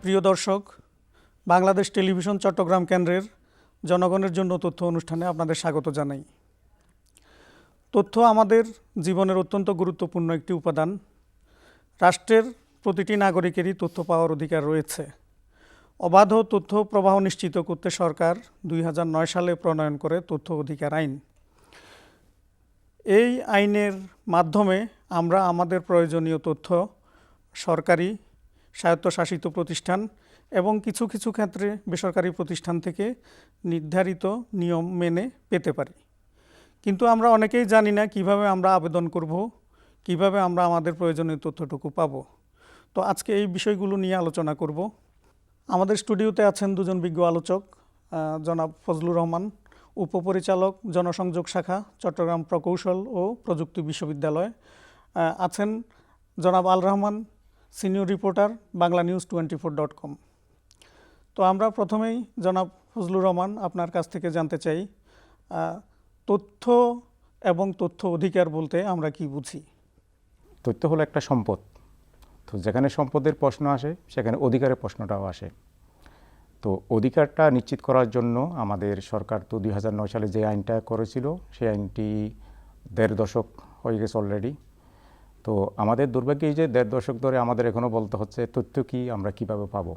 প্রিয় দর্শক, বাংলাদেশ টেলিভিশন চট্টগ্রাম কেন্দ্রের জনগণের জন্য তথ্য অনুষ্ঠানে আপনাদের স্বাগত জানাই। তথ্য আমাদের জীবনের অত্যন্ত গুরুত্বপূর্ণ একটি উপাদান। রাষ্ট্রের প্রতিটি নাগরিকেরই তথ্য পাওয়ার অধিকার রয়েছে। অবাধ তথ্য প্রবাহ নিশ্চিত করতে সরকার 2009 সালে প্রণয়ন করে তথ্য অধিকার আইন। এই আইনের মাধ্যমে আমরা আমাদের প্রয়োজনীয় তথ্য সরকারি, স্বায়ত্তশাসিত প্রতিষ্ঠান এবং কিছু কিছু ক্ষেত্রে বেসরকারি প্রতিষ্ঠান থেকে নির্ধারিত নিয়ম মেনে পেতে পারি। কিন্তু আমরা অনেকেই জানি না কিভাবে আমরা আবেদন করব, কিভাবে আমরা আমাদের প্রয়োজনীয় তথ্যটুকু পাব। তো আজকে এই বিষয়গুলো নিয়ে আলোচনা করব। আমাদের স্টুডিওতে আছেন দুজন বিজ্ঞ আলোচক, জনাব ফজলুর রহমান, উপপরিচালক জনসংযোগ শাখা, চট্টগ্রাম প্রকৌশল ও প্রযুক্তি বিশ্ববিদ্যালয়, আছেন জনাব আল রহমান, সিনিয়র রিপোর্টার, banglanews24.com। তো আমরা প্রথমেই জনাব ফজলুর রহমান আপনার কাছ থেকে জানতে চাই, তথ্য এবং তথ্য অধিকার বলতে আমরা কি বুঝি? তথ্য হলো একটা সম্পদ। তো যেখানে সম্পদের প্রশ্ন আসে সেখানে অধিকারের প্রশ্নটাও আসে। তো অধিকারটা নিশ্চিত করার জন্য আমাদের সরকার তো 2009 সালে যে আইনটা করেছিল সেই আইনটি 1.5 দশক হয়ে গেছে অলরেডি। তো আমাদের দুর্ভাগ্য এই যে 1.5 দশক ধরে আমাদের এখনও বলতে হচ্ছে তথ্য কি, আমরা কিভাবে পাবো।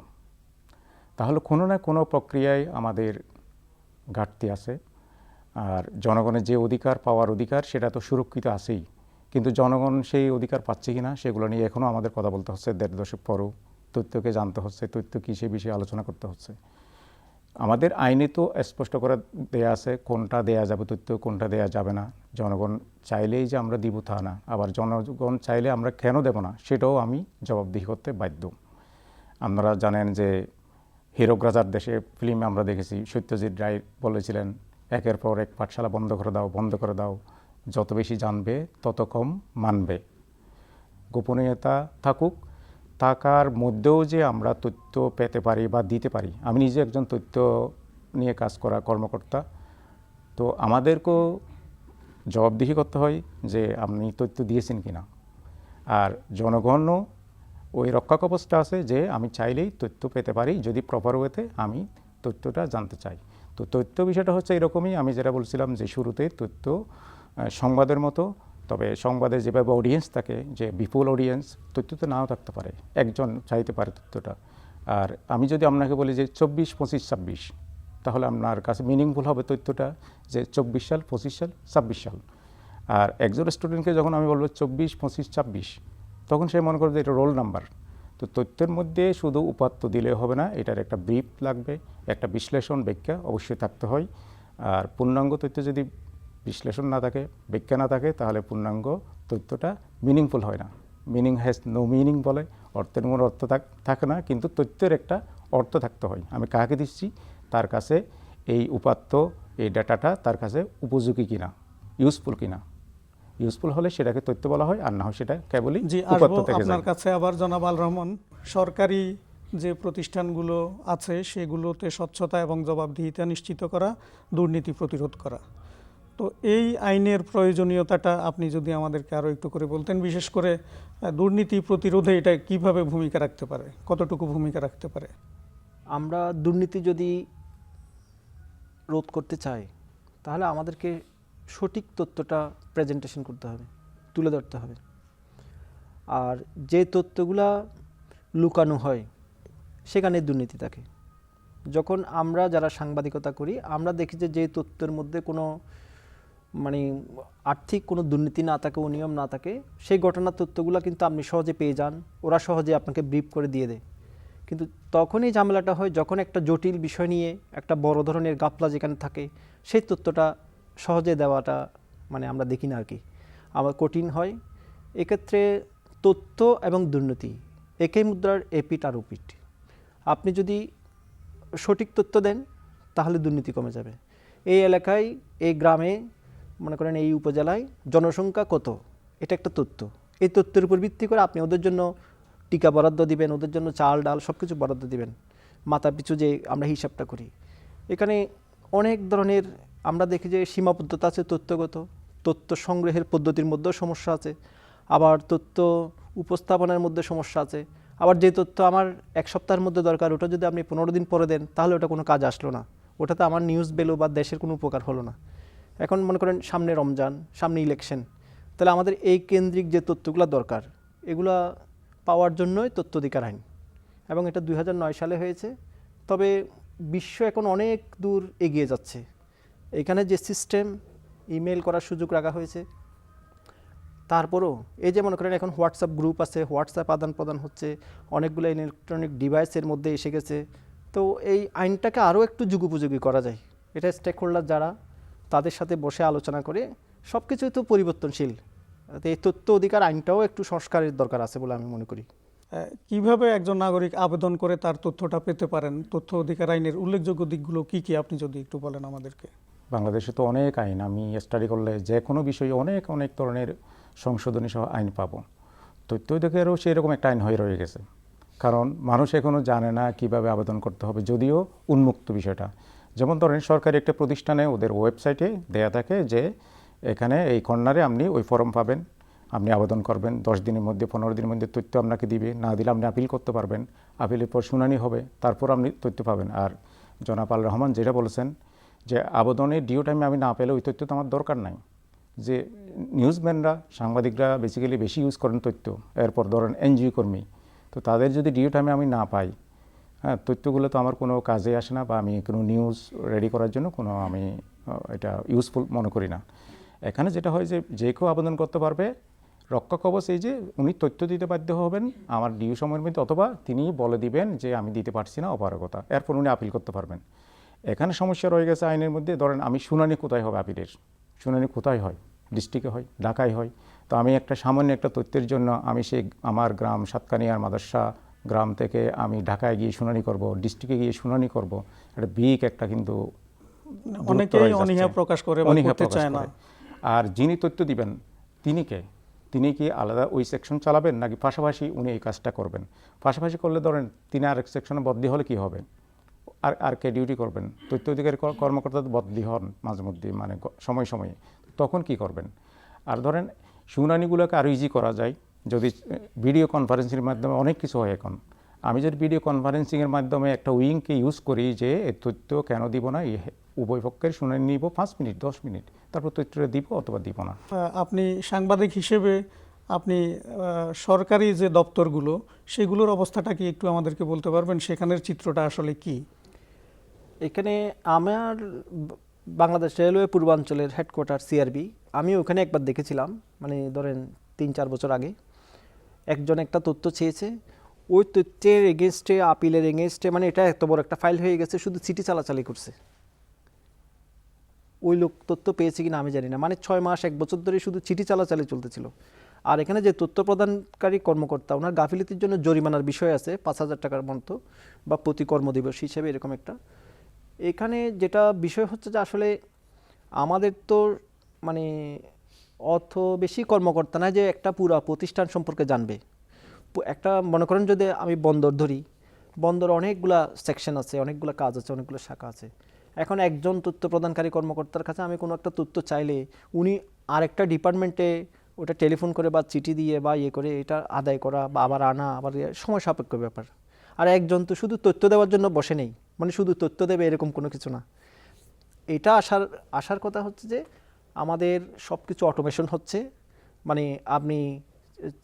তাহলে কোনো না কোনো প্রক্রিয়ায় আমাদের ঘাটতি আছে। আর জনগণের যে অধিকার, পাওয়ার অধিকার, সেটা তো সুরক্ষিত আছেই, কিন্তু জনগণ সেই অধিকার পাচ্ছে কিনা সেগুলো নিয়ে এখনও আমাদের কথা বলতে হচ্ছে। 1.5 দশক পরও তথ্যকে জানতে হচ্ছে, তথ্য কী সে বিষয়ে আলোচনা করতে হচ্ছে। আমাদের আইনে তো স্পষ্ট করে দেয়া আছে কোনটা দেয়া যাবে তথ্য, কোনটা দেয়া যাবে না। জনগণ চাইলেই যে আমরা দিব তা না, আবার জনগণ চাইলে আমরা কেন দেব না সেটাও আমি জবাবদিহি করতে বাধ্য। আপনারা জানেন যে হীরক রাজার দেশে ফিল্মে আমরা দেখেছি সত্যজিৎ রায় বলেছিলেন, একের পর এক পাঠশালা বন্ধ করে দাও, বন্ধ করে দাও, যত বেশি জানবে তত কম মানবে। গোপনীয়তা থাকুক, থাকার মধ্যেও যে আমরা তথ্য পেতে পারি বা দিতে পারি। আমি নিজে একজন তথ্য নিয়ে কাজ করা কর্মকর্তা। তো আমাদেরকেও জবাবদিহি করতে হয় যে আপনি তথ্য দিয়েছেন কিনা। আর জনগণও ওই রক্ষা কবচটা আছে যে আমি চাইলেই তথ্য পেতে পারি যদি প্রপার ওয়েতে আমি তথ্যটা জানতে চাই। তো তথ্য বিষয়টা হচ্ছে এরকমই, আমি যেটা বলছিলাম যে শুরুতে তথ্য সংবাদের মতো, তবে সংবাদে যেভাবে অডিয়েন্স থাকে, যে বিপুল অডিয়েন্স, তথ্য তো নাও থাকতে পারে, একজন চাইতে পারে তথ্যটা। আর আমি যদি আপনাকে বলি যে 24, 25, 26, তাহলে আপনার কাছে মিনিংফুল হবে তথ্যটা যে 24 সাল, 25 সাল, 26 সাল। আর একজন স্টুডেন্টকে যখন আমি বলবো 24, 25, 26, তখন সে মনে করবে এটা রোল নাম্বার। তো তথ্যের মধ্যে শুধু উপাত্ত দিলে হবে না, এটার একটা ব্রিফ লাগবে, একটা বিশ্লেষণ, ব্যাখ্যা অবশ্যই থাকতে হয়। আর পূর্ণাঙ্গ তথ্য যদি বিশ্লেষণ না থাকে, ব্যাখ্যা না থাকে, তাহলে পূর্ণাঙ্গ তথ্যটা মিনিংফুল হয় না। মিনিং হ্যাজ নো মিনিং বলে, অর্থের মূল অর্থ থাকে না, কিন্তু তথ্যের একটা অর্থ থাকতে হয়। আমি কাকে দিচ্ছি, তার কাছে এই উপাত্ত, এই ডাটাটা তার কাছে উপযোগী কিনা, ইউজফুল কিনা। ইউজফুল হলে সেটাকে তথ্য বলা হয়, আর না হয় সেটা কেবলই উপাত্ত থেকে যায়। আপনার কাছে আবার জনাব আল রহমান, সরকারি যে প্রতিষ্ঠানগুলো আছে সেগুলোতে স্বচ্ছতা এবং জবাবদিহিতা নিশ্চিত করা, দুর্নীতি প্রতিরোধ করা। তো এই আইনের প্রয়োজনীয়তাটা আপনি যদি আমাদেরকে আরও একটু করে বলতেন, বিশেষ করে দুর্নীতি প্রতিরোধে এটা কিভাবে ভূমিকা রাখতে পারে, কতটুকু ভূমিকা রাখতে পারে? আমরা দুর্নীতি যদি রোধ করতে চাই তাহলে আমাদেরকে সঠিক তথ্যটা প্রেজেন্টেশন করতে হবে, তুলে ধরতে হবে। আর যে তথ্যগুলা লুকানো হয় সেখানে দুর্নীতি থাকে। যখন আমরা যারা সাংবাদিকতা করি আমরা দেখি যে তথ্যের মধ্যে কোনো আর্থিক কোনো দুর্নীতি না থাকে, অনিয়ম না থাকে, সেই ঘটনার তথ্যগুলো কিন্তু আপনি সহজে পেয়ে যান, ওরা সহজে আপনাকে ব্রিফ করে দিয়ে দেয়। কিন্তু তখনই ঝামেলাটা হয় যখন একটা জটিল বিষয় নিয়ে একটা বড় ধরনের গাফলা যেখানে থাকে, সেই তথ্যটা সহজে দেওয়াটা আমরা দেখি না আর কি, আবার কঠিন হয়। এক্ষেত্রে তথ্য এবং দুর্নীতি একই মুদ্রার এপিঠ আর ওপিঠ। আপনি যদি সঠিক তথ্য দেন তাহলে দুর্নীতি কমে যাবে। এই এলাকায়, এই গ্রামে, মনে করেন এই উপজেলায় জনসংখ্যা কত, এটা একটা তথ্য। এই তথ্যের উপর ভিত্তি করে আপনি ওদের জন্য টিকা বরাদ্দ দিবেন, ওদের জন্য চাল ডাল সব কিছু বরাদ্দ দিবেন, মাথা পিছু যে আমরা হিসাবটা করি। এখানে অনেক ধরনের আমরা দেখি যে সীমাবদ্ধতা আছে তথ্যগত, তথ্য সংগ্রহের পদ্ধতির মধ্যেও সমস্যা আছে, আবার তথ্য উপস্থাপনের মধ্যে সমস্যা আছে, আবার যে তথ্য আমার 1 সপ্তাহের মধ্যে দরকার, ওটা যদি আপনি 15 দিন পরে দেন, তাহলে ওটা কোনো কাজ আসলো না, ওটাতে আমার নিউজ ভ্যালু বা দেশের কোনো উপকার হলো না। এখন মনে করেন সামনে রমজান, সামনে ইলেকশন, তাহলে আমাদের এই কেন্দ্রিক যে তথ্যগুলো দরকার, এগুলা পাওয়ার জন্যই তথ্য অধিকার আইন, এবং এটা 2009 সালে হয়েছে। তবে বিশ্ব এখন অনেক দূর এগিয়ে যাচ্ছে। এখানে যে সিস্টেম, ইমেল করার সুযোগ রাখা হয়েছে, তারপরও এই যে মনে করেন এখন হোয়াটসঅ্যাপ গ্রুপ আছে, হোয়াটসঅ্যাপ আদান প্রদান হচ্ছে, অনেকগুলো ইলেকট্রনিক ডিভাইসের মধ্যে এসে গেছে। তো এই আইনটাকে আরও একটু যুগোপযোগী করা যায়। এটা স্টেক হোল্ডার যারা, তাদের সাথে বসে আলোচনা করে, সব কিছুই তো পরিবর্তনশীল, তো এই তথ্য অধিকার আইনটাও একটু সংস্কারের দরকার আছে বলে আমি মনে করি। কিভাবে একজন নাগরিক আবেদন করে তার তথ্যটা পেতে পারেন? তথ্য অধিকার আইনের উল্লেখযোগ্য দিকগুলো কি কি আপনি যদি একটু বলেন আমাদেরকে। বাংলাদেশে তো অনেক আইন, আমি স্টাডি করলে যে কোনো বিষয়ে অনেক অনেক ধরনের সংশোধনী সহ আইন পাবো। তথ্য অধিকারেও সেরকম একটা আইন হয়ে রয়ে গেছে, কারণ মানুষ এখনও জানে না কিভাবে আবেদন করতে হবে, যদিও উন্মুক্ত বিষয়টা। যেমন ধরেন সরকারি একটা প্রতিষ্ঠানে ওদের ওয়েবসাইটে দেয়া থাকে যে এখানে এই কর্নারে আপনি ওই ফর্ম পাবেন, আপনি আবেদন করবেন, 10 দিনের মধ্যে 15 দিনের মধ্যে তথ্য আপনাকে দিবে, না দিলে আপনি আপিল করতে পারবেন, আপিলের পর শুনানি হবে, তারপর আপনি তথ্য পাবেন। আর জনাব আল রহমান যেটা বলেছেন যে আবেদনের ডিও টাইমে আমি না পেলে ওই তথ্য তো আমার দরকার নাই। যে নিউজম্যানরা, সাংবাদিকরা বেসিক্যালি বেশি ইউজ করেন তথ্য, এরপর ধরেন এনজিও কর্মী, তো তাদের যদি ডিও টাইমে আমি না পাই, হ্যাঁ, তথ্যগুলো তো আমার কোনো কাজে আসে না, বা আমি কোনো নিউজ রেডি করার জন্য কোনো আমি এটা ইউজফুল মনে করি না। এখানে যেটা হয় যে যে কেউ আবেদন করতে পারবে, রক্ষা কবচ এই যে উনি তথ্য দিতে বাধ্য হবেন আমার ডিউ সময়ের মধ্যে, অথবা তিনি বলে দিবেন যে আমি দিতে পারছি না, অপারগতা, এরপর উনি আপিল করতে পারবেন। এখানে সমস্যা রয়ে গেছে আইনের মধ্যে। ধরেন আমি শুনানি কোথায় হবে, আপিলের শুনানি কোথায় হয়? ডিস্ট্রিক্টে হয়, ঢাকায় হয়। তো আমি একটা সামান্য একটা তথ্যের জন্য আমি সেই আমার গ্রাম সাতকানিয়ার মাদ্রাসা গ্রাম থেকে আমি ঢাকায় গিয়ে শুনানি করব, ডিস্ট্রিক্টে গিয়ে শুনানি করব, এটা বিগ একটা কিন্তু অনেকেই অনীহা প্রকাশ করে বা করতে চায় না। আর যিনি তথ্য দিবেন তিনি কে? তিনি কি আলাদা ওই সেকশন চালাবেন, নাকি পাশাপাশি উনি এই কাজটা করবেন? পাশাপাশি করলে ধরেন তিনি আরেক সেকশনে বদলি হলে কি হবে? আর কে ডিউটি করবেন? তথ্য অধিকার কর্মকর্তা বদলি হন মাঝে মধ্যে, মানে সময় সময়ে, তখন কি করবেন? আর ধরেন শুনানিগুলোকে আরও ইজি করা যায় যদি ভিডিও কনফারেন্সিংয়ের মাধ্যমে, অনেক কিছু হয় এখন। আমি যদি ভিডিও কনফারেন্সিংয়ের মাধ্যমে একটা উইংকে ইউজ করি যে এই তথ্য কেন দিব না, উভয় পক্ষের শুনানি নিব 5 মিনিট 10 মিনিট, তারপর তথ্যটা দিব অথবা দিব না। আপনি সাংবাদিক হিসেবে আপনি সরকারি যে দপ্তরগুলো, সেগুলোর অবস্থাটা কি একটু আমাদেরকে বলতে পারবেন? সেখানের চিত্রটা আসলে কি? এখানে আমার বাংলাদেশ রেলওয়ে পূর্বাঞ্চলের হেডকোয়ার্টার সিআরবি, আমি ওখানে একবার দেখেছিলাম, মানে ধরেন 3-4 বছর আগে। একজন একটা তথ্য চেয়েছে, ওই তথ্যের এগেনস্টে, আপিলের এগেনস্টে, মানে এটা এত বড় একটা ফাইল হয়ে গেছে, শুধু চিঠি চালাচালি করছে। ওই লোক তথ্য পেয়েছে কিনা আমি জানি না, মানে 6 মাস 1 বছর ধরে শুধু চিঠি চালাচালি চলতেছিল। আর এখানে যে তথ্য প্রদানকারী কর্মকর্তা, ওনার গাফিলতির জন্য জরিমানার বিষয় আছে 5,000 টাকার মতো, বা প্রতি কর্মদিবস হিসেবে এরকম একটা। এখানে যেটা বিষয় হচ্ছে যে আসলে আমাদের তো মানে অত বেশি কর্মকর্তা না যে একটা পুরো প্রতিষ্ঠান সম্পর্কে জানবে। একটা মনে করেন যদি আমি বন্দর ধরি, বন্দর অনেকগুলা সেকশন আছে, অনেকগুলো কাজ আছে, অনেকগুলো শাখা আছে। এখন একজন তথ্য প্রদানকারী কর্মকর্তার কাছে আমি কোনো একটা তথ্য চাইলে উনি আরেকটা ডিপার্টমেন্টে ওটা টেলিফোন করে বা চিঠি দিয়ে বা ইয়ে করে এটা আদায় করা বা আবার আনা, আবার সময় সাপেক্ষ ব্যাপার। আর একজন তো শুধু তথ্য দেওয়ার জন্য বসে নেই, মানে শুধু তথ্য দেবে এরকম কোনো কিছু না। এটা আসার কথা হচ্ছে যে আমাদের সব কিছু অটোমেশন হচ্ছে। মানে আপনি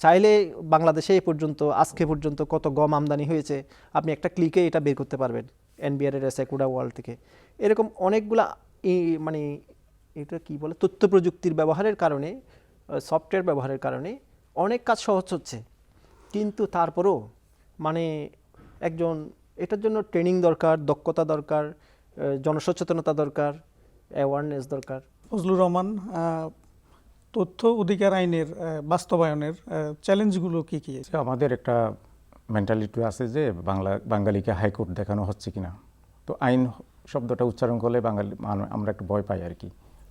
চাইলে বাংলাদেশে এই পর্যন্ত, আজকে পর্যন্ত কত গম আমদানি হয়েছে আপনি একটা ক্লিকে এটা বের করতে পারবেন, এনবিআরের সেকুডা ওয়ার্ল্ড থেকে। এরকম অনেকগুলা মানে এটা কি বলে, তথ্য প্রযুক্তির ব্যবহারের কারণে, সফটওয়্যার ব্যবহারের কারণে অনেক কাজ সহজ হচ্ছে। কিন্তু তারপরও মানে একজন এটার জন্য ট্রেনিং দরকার, দক্ষতা দরকার, জনসচেতনতা দরকার, অ্যাওয়ারনেস দরকার। ফজলুর রহমান, তথ্য অধিকার আইনের বাস্তবায়নের চ্যালেঞ্জগুলো কি কি? আমাদের একটা মেন্টালিটি আছে যে বাঙালিকে হাইকোর্ট দেখানো হচ্ছে কিনা। তো আইন শব্দটা উচ্চারণ করলে বাঙালি আমরা একটু ভয় পাই আর কি।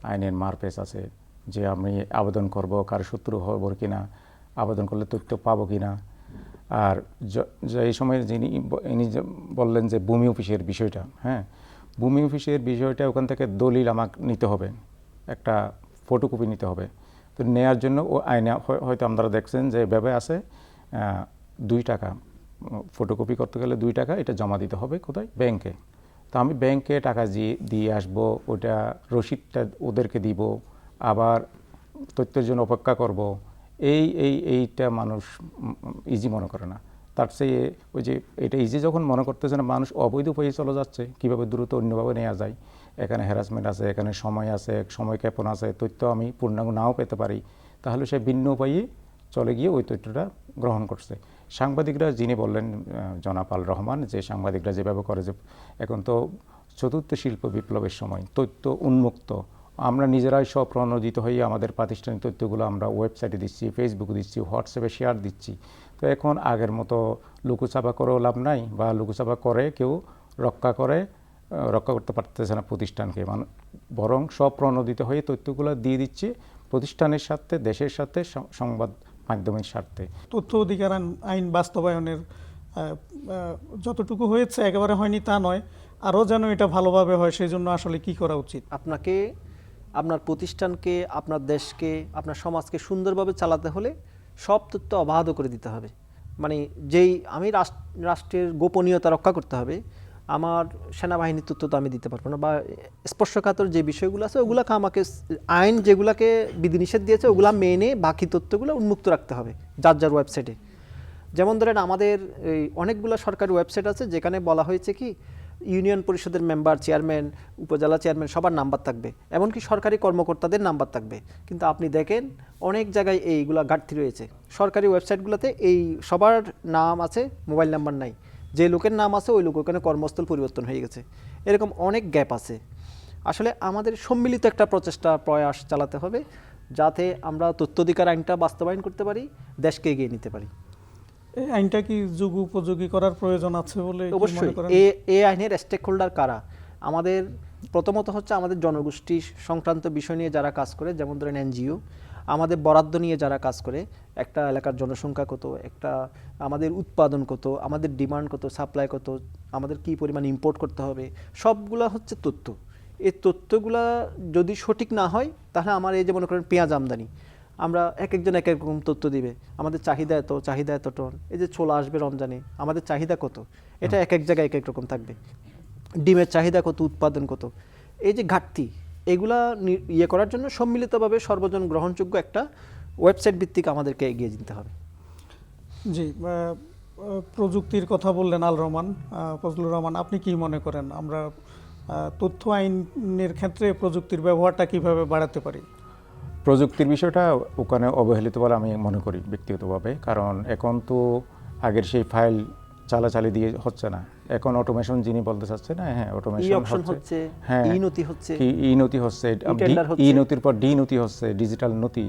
আইনের মারপেচ আছে যে আমি আবেদন করব, কার শত্রু হব কিনা, আবেদন করলে তথ্য পাবো কিনা। আর এই সময় ইনি বললেন যে ভূমি অফিসের বিষয়টা, হ্যাঁ, ভূমি অফিসের বিষয়টা ওখান থেকে দলিল আমাকে নিতে হবে, একটা ফটোকপি নিতে হবে। তো নেয়ার জন্য ও আইনে হয়তো আপনারা দেখছেন যে এভাবে আছে 2 টাকা ফটোকপি করতে গেলে 2 টাকা, এটা জমা দিতে হবে কোথায়? ব্যাংকে। তো আমি ব্যাংকে টাকা দিয়ে আসবো, ওইটা রসিদটা ওদেরকে দিব, আবার তথ্যের জন্য অপেক্ষা করব, এইটা মানুষ ইজি মনে করে না। তার চেয়ে ওই যে এটা ইজি যখন মনে করতেছে না, মানুষ অবৈধ উপায়ে চলে যাচ্ছে, কীভাবে দ্রুত অন্যভাবে নেওয়া যায়, এখানে হ্যারাসমেন্ট আছে, এখানে সময় আছে, সময় ক্ষেপণ আছে, তথ্য আমি পূর্ণাঙ্গ নাও পেতে পারি, তাহলে সে ভিন্ন উপায়ে চলে গিয়ে ওই তথ্যটা গ্রহণ করছে। সাংবাদিকরা, যিনি বললেন জনাব আল রহমান, যে সাংবাদিকরা যেভাবে করে, যে এখন তো চতুর্থ শিল্প বিপ্লবের সময়, তথ্য উন্মুক্ত, আমরা নিজেরাই স্বপ্রণোদিত হয়ে আমাদের প্রাতিষ্ঠানিক তথ্যগুলো আমরা ওয়েবসাইটে দিচ্ছি, ফেসবুকে দিচ্ছি, হোয়াটসঅ্যাপে শেয়ার দিচ্ছি। তো এখন আগের মতো লুকুচাপা করেও লাভ নাই, বা লুকুচাপা করে কেউ রক্ষা করতে পারতেছে না প্রতিষ্ঠানকে, বরং স্বপ্রণোদিত হয়ে তথ্যগুলো দিয়ে দিচ্ছে প্রতিষ্ঠানের স্বার্থে, দেশের সাথে, সংবাদ মাধ্যমের স্বার্থে। তথ্য অধিকার আইন বাস্তবায়নের যতটুকু হয়েছে একেবারে হয়নি তা নয়, আরও যেন এটা ভালোভাবে হয়, সেই জন্য আসলে কি করা উচিত? আপনাকে আপনার প্রতিষ্ঠানকে, আপনার দেশকে, আপনার সমাজকে সুন্দরভাবে চালাতে হলে সব তথ্য অবাধ করে দিতে হবে। মানে আমি রাষ্ট্রের গোপনীয়তা রক্ষা করতে হবে, আমার সেনাবাহিনীর তথ্য তো আমি দিতে পারবো না, বা স্পর্শকাতর যে বিষয়গুলো আছে ওগুলোকে আমাকে আইন যেগুলোকে বিধিনিষেধ দিয়েছে ওগুলা মেনে বাকি তথ্যগুলো উন্মুক্ত রাখতে হবে যার যার ওয়েবসাইটে। যেমন ধরেন আমাদের এই অনেকগুলো সরকারি ওয়েবসাইট আছে যেখানে বলা হয়েছে কি ইউনিয়ন পরিষদের মেম্বার, চেয়ারম্যান, উপজেলা চেয়ারম্যান সবার নাম্বার থাকবে, এমনকি সরকারি কর্মকর্তাদের নাম্বার থাকবে। কিন্তু আপনি দেখেন অনেক জায়গায় এইগুলা ঘাটতি রয়েছে। সরকারি ওয়েবসাইটগুলোতে এই সবার নাম আছে, মোবাইল নাম্বার নাই, যে লোকের নাম আছে ওই লোক ওখানে কর্মস্থল পরিবর্তন হয়ে গেছে, এরকম অনেক গ্যাপ আছে। আসলে আমাদের সম্মিলিত একটা প্রয়াস চালাতে হবে যাতে আমরা তথ্য অধিকার আইনটা বাস্তবায়ন করতে পারি, দেশকে এগিয়ে নিতে পারি। এই আইনটা কি যুগ উপযোগী করার প্রয়োজন আছে বলে অবশ্যই। এই আইনের স্টেক হোল্ডার কারা? আমাদের প্রথমত হচ্ছে আমাদের জনগোষ্ঠী সংক্রান্ত বিষয় নিয়ে যারা কাজ করে, যেমন ধরেন এনজিও, আমাদের বরাদ্দ নিয়ে যারা কাজ করে, একটা এলাকার জনসংখ্যা কত, একটা আমাদের উৎপাদন কত, আমাদের ডিমান্ড কত, সাপ্লাই কত, আমাদের কি পরিমাণ ইম্পোর্ট করতে হবে, সবগুলা হচ্ছে তথ্য। এই তথ্যগুলা যদি সঠিক না হয় তাহলে আমার এই যে মনে করেন পেঁয়াজ আমদানি, আমরা এক একজন এক এক রকম তথ্য দিবে, আমাদের চাহিদা এত টন, এই যে ছোলা আসবে রমজানে, আমাদের চাহিদা কত, এটা এক এক জায়গায় এক এক রকম থাকবে, ডিমের চাহিদা কত, উৎপাদন কত, এই যে ঘাটতি, এগুলা করার জন্য সম্মিলিতভাবে সর্বজন গ্রহণযোগ্য একটা ওয়েবসাইট ভিত্তিক আমাদেরকে এগিয়ে যেতে হবে। জি, প্রযুক্তির কথা বললেন ফজলুর রহমান, আপনি কি মনে করেন আমরা তথ্য আইনের ক্ষেত্রে প্রযুক্তির ব্যবহারটা কিভাবে বাড়াতে পারি? প্রযুক্তির বিষয়টা ওখানে অবহেলিত বলে আমি মনে করি ব্যক্তিগতভাবে, কারণ এখন তো আগের সেই ফাইল চালাচালি দিয়ে হচ্ছে না, এখন অটোমেশন যিনি বলতে চাচ্ছে না, হ্যাঁ অটোমেশন হচ্ছে, হ্যাঁ ই-নথি হচ্ছে, ই-নথির পর ডি-নথি হচ্ছে, ডিজিটাল নথি।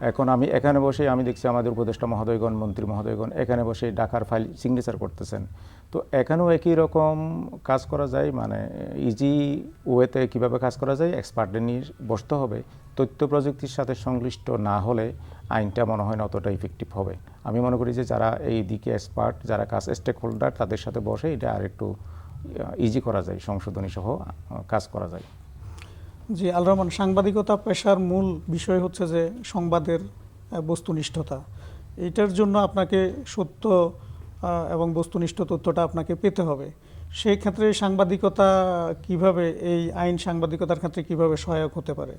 এখন আমি এখানে বসে আমি দেখছি আমাদের উপদেষ্টা মহোদয়গণ, মন্ত্রী মহোদয়গণ এখানে বসে ডাকার ফাইল সিগনেচার করতেছেন। তো এখানেও একই রকম কাজ করা যায়, মানে ইজি ওয়েতে কীভাবে কাজ করা যায় এক্সপার্টদের নিয়ে বসতে হবে। তথ্য প্রযুক্তির সাথে সংশ্লিষ্ট না হলে আইনটা মনে হয় না অতটা ইফেক্টিভ হবে। আমি মনে করি যে যারা এই দিকে এক্সপার্ট, যারা কাজ স্টেক হোল্ডার, তাদের সাথে বসে এটা আর একটু ইজি করা যায়, সংশোধনী সহ কাজ করা যায়। জি, আল রহমান, সাংবাদিকতা পেশার মূল বিষয় হচ্ছে যে সংবাদের বস্তুনিষ্ঠতা। এইটার জন্য আপনাকে সত্য এবং বস্তুনিষ্ঠ তথ্যটা আপনাকে পেতে হবে। সেই ক্ষেত্রে সাংবাদিকতা কিভাবে, এই আইন সাংবাদিকতার ক্ষেত্রে কিভাবে সহায়ক হতে পারে?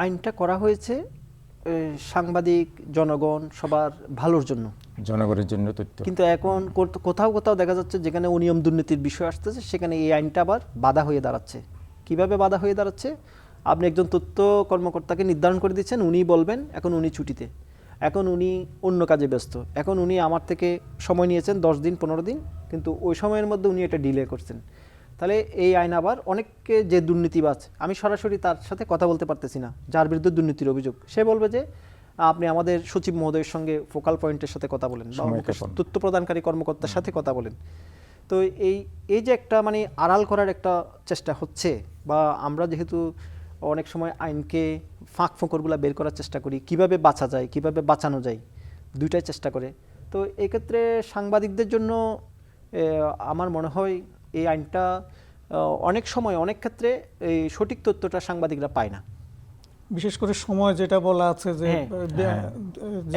আইনটা করা হয়েছে সাংবাদিক, জনগণ সবার ভালোর জন্য, জনগণের জন্য তথ্য। কিন্তু এখন কোথাও কোথাও দেখা যাচ্ছে যেখানে অনিয়ম দুর্নীতির বিষয় আসতেছে সেখানে এই আইনটা আবার বাধা হয়ে দাঁড়াচ্ছে। কিভাবে বাধা হয়ে দাঁড়াচ্ছে? আপনি একজন তথ্য কর্মকর্তাকে নির্ধারণ করে দিচ্ছেন, উনি বলবেন, এখন উনি ছুটিতে, এখন উনি অন্য কাজে ব্যস্ত, এখন উনি আমার থেকে সময় নিয়েছেন 10 দিন 15 দিন, কিন্তু ওই সময়ের মধ্যে উনি এটা ডিলে করছেন। তাহলে এই আইন আবার অনেককে, যে দুর্নীতিবাজ, আমি সরাসরি তার সাথে কথা বলতে পারতেছি না, যার বিরুদ্ধে দুর্নীতির অভিযোগ, সে বলবে যে আপনি আমাদের সচিব মহোদয়ের সঙ্গে ফোকাল পয়েন্টের সাথে কথা বলেন, বা তথ্য প্রদানকারী কর্মকর্তার সাথে কথা বলেন। তো এই যে একটা মানে আড়াল করার একটা চেষ্টা হচ্ছে, বা আমরা যেহেতু অনেক সময় আইনকে ফাঁক ফোকরগুলো বের করার চেষ্টা করি, কিভাবে বাঁচা যায়, কিভাবে বাঁচানো যায়, দুইটাই চেষ্টা করে। তো এক্ষেত্রে সাংবাদিকদের জন্য আমার মনে হয় এই আইনটা অনেক সময় অনেক ক্ষেত্রে এই সঠিক তথ্যটা সাংবাদিকরা পায় না। বিশেষ করে সময় যেটা বলা আছে যে হ্যাঁ। যে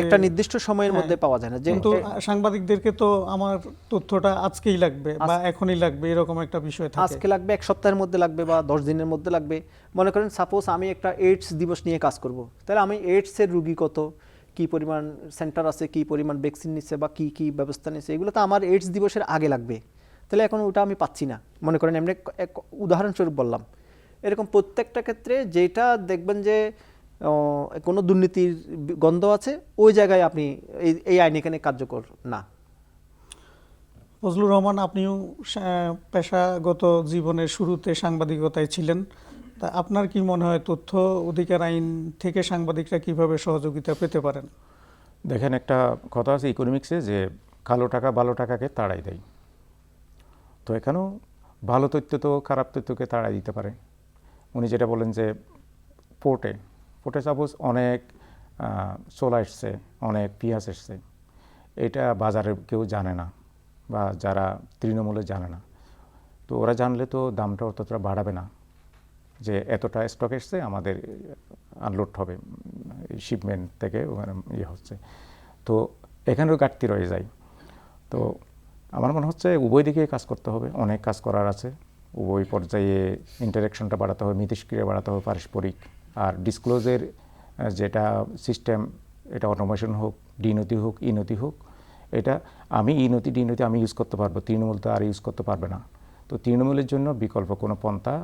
একটা নির্দিষ্ট সময়ের হ্যাঁ, মধ্যে পাওয়া যায় না যে কিন্তু সাংবাদিকদেরকে তো আমার তথ্যটা আজকেই লাগবে বা এখনই লাগবে এরকম একটা বিষয় থাকে। আজকে লাগবে, এক সপ্তাহের মধ্যে লাগবে, বা 10 দিনের মধ্যে লাগবে। মনে করেন সাপোজ আমি একটা এইডস দিবস নিয়ে কাজ করব, তাহলে আমি এইডসের রুগী কত, কি পরিমাণ সেন্টার আছে, কি পরিমাণ ভ্যাকসিন নিচ্ছে বা কি কি ব্যবস্থা নিচ্ছে, এগুলো তো আমার এইডস দিবসের আগে লাগবে। তাহলে এখন ওটা আমি পাচ্ছি না। মনে করেন এমনি এক উদাহরণস্বরূপ বললাম, এরকম প্রত্যেকটা ক্ষেত্রে যেটা দেখবেন যে কোনো দুর্নীতির গন্ধ আছে, ওই জায়গায় আপনি এই আইন এখানে কার্যকর না। ফজলুর রহমান, আপনিও পেশাগত জীবনের শুরুতে সাংবাদিকতায় ছিলেন, তা আপনার কি মনে হয় তথ্য অধিকার আইন থেকে সাংবাদিকরা কিভাবে সহযোগিতা পেতে পারেন? দেখেন, একটা কথা আছে ইকোনমিক্সে যে কালো টাকা ভালো টাকাকে তাড়াই দেয়। তো এখানেও ভালো তথ্য তো খারাপ তথ্যকে তাড়াই দিতে পারে। উনি যেটা বলেন যে পোর্টে সাপোজ অনেক ছোলা এসছে, অনেক পেঁয়াজ এসছে, এটা বাজারে কেউ জানে না বা যারা তৃণমূলে জানে না। তো ওরা জানলে তো দামটা অতটা বাড়াবে না যে এতটা স্টক এসছে, আমাদের আনলোড হবে শিপমেন্ট থেকে ওখানে হচ্ছে। তো এখানেও ঘাটতি রয়ে যায়। তো আমার মনে হচ্ছে উভয় দিকে কাজ করতে হবে, অনেক কাজ করার আছে। উভয় পর্যায়ে ইন্টারাকশনটা বাড়াতে হবে, মিথস্ক্রিয়া বাড়াতে হবে পারস্পরিক। আর ডিসক্লোজের যেটা সিস্টেম, এটা অটোমেশন হোক, ডিনতি হোক, ইনতি হোক, এটা আমি ইনতি ডিনতি আমি ইউজ করতে পারবো, তৃণমূল তো আর ইউজ করতে পারবে না। তো তৃণমূলের জন্য বিকল্প কোনো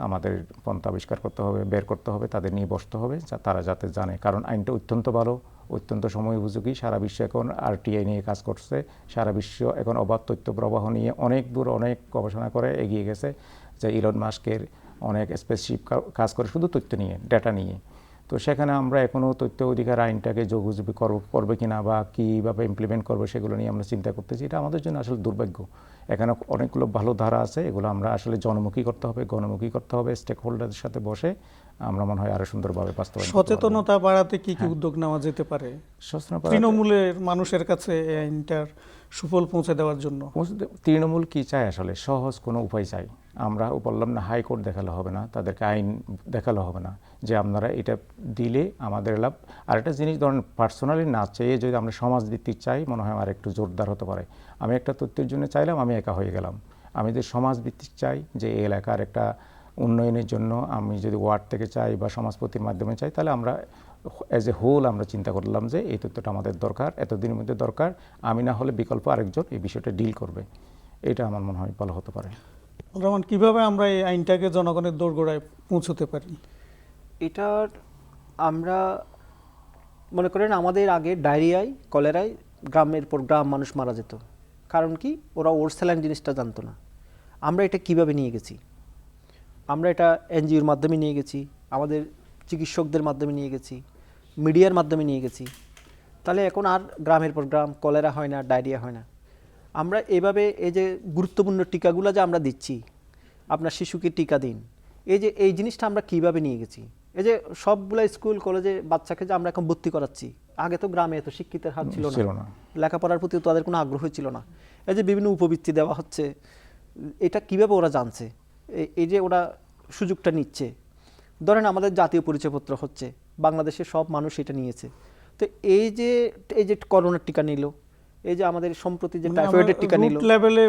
আমাদের পন্থা আবিষ্কার করতে হবে, বের করতে হবে, তাদের নিয়ে বসতে হবে, তারা যাতে জানে। কারণ আইনটা অত্যন্ত ভালো, অত্যন্ত সময় উপযোগী। সারা বিশ্ব এখন আরটিআই নিয়ে কাজ করছে, সারা বিশ্ব এখন অবাধ তথ্য প্রবাহ নিয়ে অনেক দূর অনেক গবেষণা করে এগিয়ে গেছে। যে ইলন মাস্কের অনেক স্পেসিফিক কাজ করে শুধু তথ্য নিয়ে, ডেটা নিয়ে। তো সেখানে আমরা এখনও তথ্য অধিকার আইনটাকে যোগাযোগ করবে কিনা বা কীভাবে ইমপ্লিমেন্ট করবে সেগুলো নিয়ে আমরা চিন্তা করতেছি। এটা আমাদের জন্য আসলে দুর্ভাগ্য। এখানে অনেকগুলো ভালো ধারা আছে, এগুলো আমরা আসলে জনমুখী করতে হবে, গণমুখী করতে হবে, স্টেক হোল্ডারদের সাথে বসে আমরা মনে হয় আরো সুন্দরভাবে বাস্তবায়ন করতে পারবো। সচেতনতা বাড়াতে কি কি উদ্যোগ নেওয়া যেতে পারে তৃণমূলের মানুষের কাছে এই আইনটার সুফল পৌঁছে দেওয়ার জন্য? তৃণমূল কি চায় আসলে? সহজ কোনো উপায় চাই। আমরা বললাম না হাইকোর্ট দেখালে হবে না, তাদেরকে আইন দেখালে হবে না যে আপনারা এটা দিলে আমাদের লাভ। আর একটা জিনিস ধরেন পার্সোনালি না চেয়ে যদি আমরা সমাজভিত্তিক চাই, মনে হয় আমার একটু জোরদার হতে পারে। আমি একটা তথ্যের জন্য চাইলাম, আমি একা হয়ে গেলাম। আমি যদি সমাজভিত্তিক চাই, যে এই এলাকার একটা উন্নয়নের জন্য আমি যদি ওয়ার্ড থেকে চাই বা সমাজপতির মাধ্যমে চাই, তাহলে আমরা অ্যাজ এ হোল আমরা চিন্তা করলাম যে এই তথ্যটা আমাদের দরকার, এতদিনের মধ্যে দরকার, আমি না হলে বিকল্প আরেকজন এই বিষয়টা ডিল করবে। এটা আমার মনে হয় ভালো হতে পারে। রহমান, কিভাবে আমরা এই আইনটাকে জনগণের দোরগোড়ায় পৌঁছতে পারি? এটার আমরা মনে করেন আমাদের আগে ডায়রিয়ায়, কলেরায় গ্রামের পর গ্রাম মানুষ মারা যেত। কারণ কি? ওরা ওরসেলাইন জিনিসটা জানতো না। আমরা এটা কিভাবে নিয়ে গেছি? আমরা এটা এনজিওর মাধ্যমে নিয়ে গেছি, আমাদের চিকিৎসকদের মাধ্যমে নিয়ে গেছি, মিডিয়ার মাধ্যমে নিয়ে গেছি। তাহলে এখন আর গ্রামের পর গ্রাম কলেরা হয় না, ডায়রিয়া হয় না। আমরা এভাবে এই যে গুরুত্বপূর্ণ টিকাগুলো যে আমরা দিচ্ছি, আপনার শিশুকে টিকা দিন, এই জিনিসটা আমরা কিভাবে নিয়ে গেছি। এই যে সবগুলো স্কুল কলেজে বাচ্চাকে যে আমরা এখন ভর্তি করাচ্ছি, আগে তো গ্রামে এত শিক্ষিতের হার ছিল না, লেখাপড়ার প্রতি তাদের কোনো আগ্রহ ছিল না। এই যে বিভিন্ন উপবৃত্তি দেওয়া হচ্ছে, এটা কিভাবে ওরা জানছে, এই যে ওরা সুযোগটা নিচ্ছে। ধরেন আমাদের জাতীয় পরিচয়পত্র হচ্ছে, বাংলাদেশের সব মানুষ এটা নিয়েছে। তো এই যে করোনার টিকা নিল, এই যে আমাদের সম্প্রতি যে টাইফয়েডের টিকা নিল, লেভেলে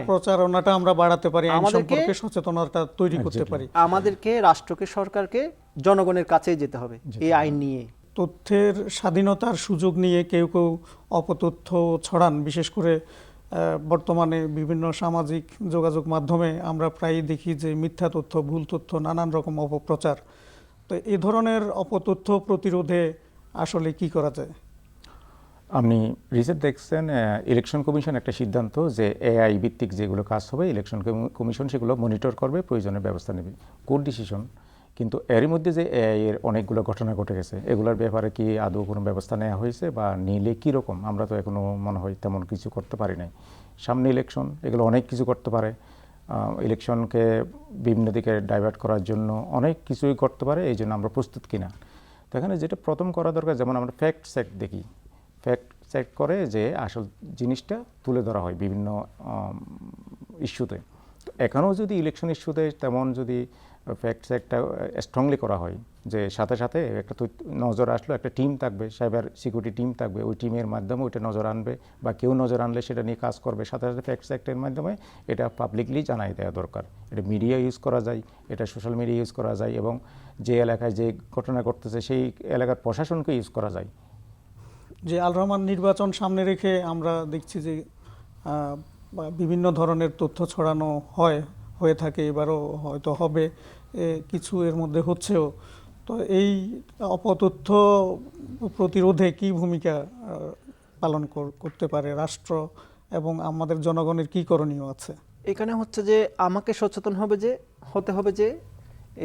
প্রচারণাটা আমরা বাড়াতে পারি, আইন সম্পর্কে সচেতনতা তৈরি করতে পারি। আমাদেরকে রাষ্ট্রকে, সরকারকে জনগণের কাছেই যেতে হবে এই আইন নিয়ে। তথ্যের স্বাধীনতার সুযোগ নিয়ে কেউ কেউ অপতথ্য ছড়ান, বিশেষ করে বর্তমানে বিভিন্ন সামাজিক যোগাযোগ মাধ্যমে আমরা প্রায়ই দেখি যে মিথ্যা তথ্য, ভুল তথ্য, নানান রকম অপপ্রচার। তো এই ধরনের অপতথ্য প্রতিরোধে আসলে কি করা যায়? আপনি রিসেন্ট দেখছেন ইলেকশন কমিশন একটা সিদ্ধান্ত যে এআই ভিত্তিক যেগুলো কাজ হবে, ইলেকশন কমিশন সেগুলো মনিটর করবে, প্রয়োজনীয় ব্যবস্থা নেবে। Good decision. কিন্তু এরই মধ্যে যে এআই এর অনেকগুলো ঘটনা ঘটে গেছে, এগুলোর ব্যাপারে কি আদৌ কোনো ব্যবস্থা নেওয়া হয়েছে বা নিলে কীরকম? আমরা তো এখনও মনে হয় তেমন কিছু করতে পারি নাই। সামনে ইলেকশন, এগুলো অনেক কিছু করতে পারে। ইলেকশনকে বিভিন্ন দিকে ডাইভার্ট করার জন্য অনেক কিছুই করতে পারে, এই জন্য আমরা প্রস্তুত কিনা। তো এখানে যেটা প্রথম করা দরকার, যেমন আমরা ফ্যাক্ট চেক দেখি, ফ্যাক্ট চেক করে যে আসল জিনিসটা তুলে ধরা হয় বিভিন্ন ইস্যুতে। এখানেও যদি ইলেকশন ইস্যুতে তেমন যদি ফ্যাক্ট চেকটা স্ট্রংলি করা হয়, যে সাথে সাথে একটা নজর আসলো, একটা টিম থাকবে, সাইবার সিকিউরিটি টিম থাকবে, ওই টিমের মাধ্যমে ওইটা নজর আনবে, বা কেউ নজর আনলে সেটা নিয়ে কাজ করবে, সাথে সাথে ফ্যাক্ট চেকের মাধ্যমে এটা পাবলিকলি জানাই দেওয়া দরকার। এটা মিডিয়া ইউজ করা যায়, এটা সোশ্যাল মিডিয়া ইউজ করা যায়, এবং যে এলাকায় যে ঘটনা ঘটতেছে সেই এলাকার প্রশাসনকে ইউজ করা যায়। যে আল রহমান নির্বাচন সামনে রেখে আমরা দেখছি যে বিভিন্ন ধরনের তথ্য ছড়ানো হয়ে থাকে, এবারও হয়তো হবে, কিছু এর মধ্যে হচ্ছেও। তো এই অপতথ্য প্রতিরোধে কি ভূমিকা পালন করতে পারে রাষ্ট্র, এবং আমাদের জনগণের কি করণীয় আছে? এখানে হচ্ছে যে আমাকে সচেতন হতে হবে যে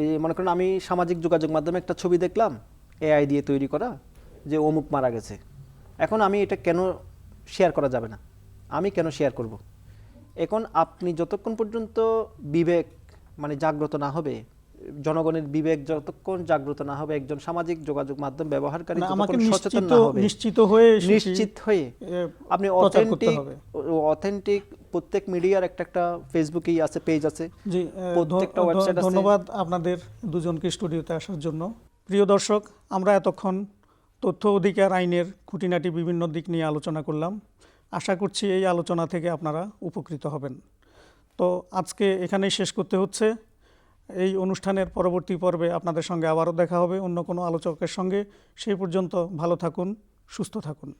এই মনে করেন আমি সামাজিক যোগাযোগ মাধ্যমে একটা ছবি দেখলাম এআই দিয়ে তৈরি করা, যে অমুক মারা গেছে। এখন আমি এটা কেন শেয়ার করা যাবে না, আমি কেন শেয়ার করব? এখন আপনি যতক্ষণ পর্যন্ত বিবেক মানে জাগ্রত না হবে, জনগণের বিবেক যতক্ষণ জাগ্রত না হবে, একজন সামাজিক যোগাযোগ মাধ্যম ব্যবহারকারী আমাকে যতক্ষণ সচেতন না হবে, নিশ্চিত হয়ে আপনি অথেন্টিক প্রত্যেক মিডিয়ার একটা ফেসবুকেই আছে, পেজ আছে, জি, প্রত্যেকটা ওয়েবসাইট আছে। ধন্যবাদ আপনাদের দুজনকে স্টুডিওতে আসার জন্য। প্রিয় দর্শক, আমরা এতক্ষণ তথ্য অধিকার আইনের খুঁটিনাটি বিভিন্ন দিক নিয়ে আলোচনা করলাম। আশা করছি এই আলোচনা থেকে আপনারা উপকৃত হবেন। তো আজকে এখানেই শেষ করতে হচ্ছে। এই অনুষ্ঠানের পরবর্তী পর্বে আপনাদের সঙ্গে আবারও দেখা হবে অন্য কোনো আলোচকের সঙ্গে। সেই পর্যন্ত ভালো থাকুন, সুস্থ থাকুন।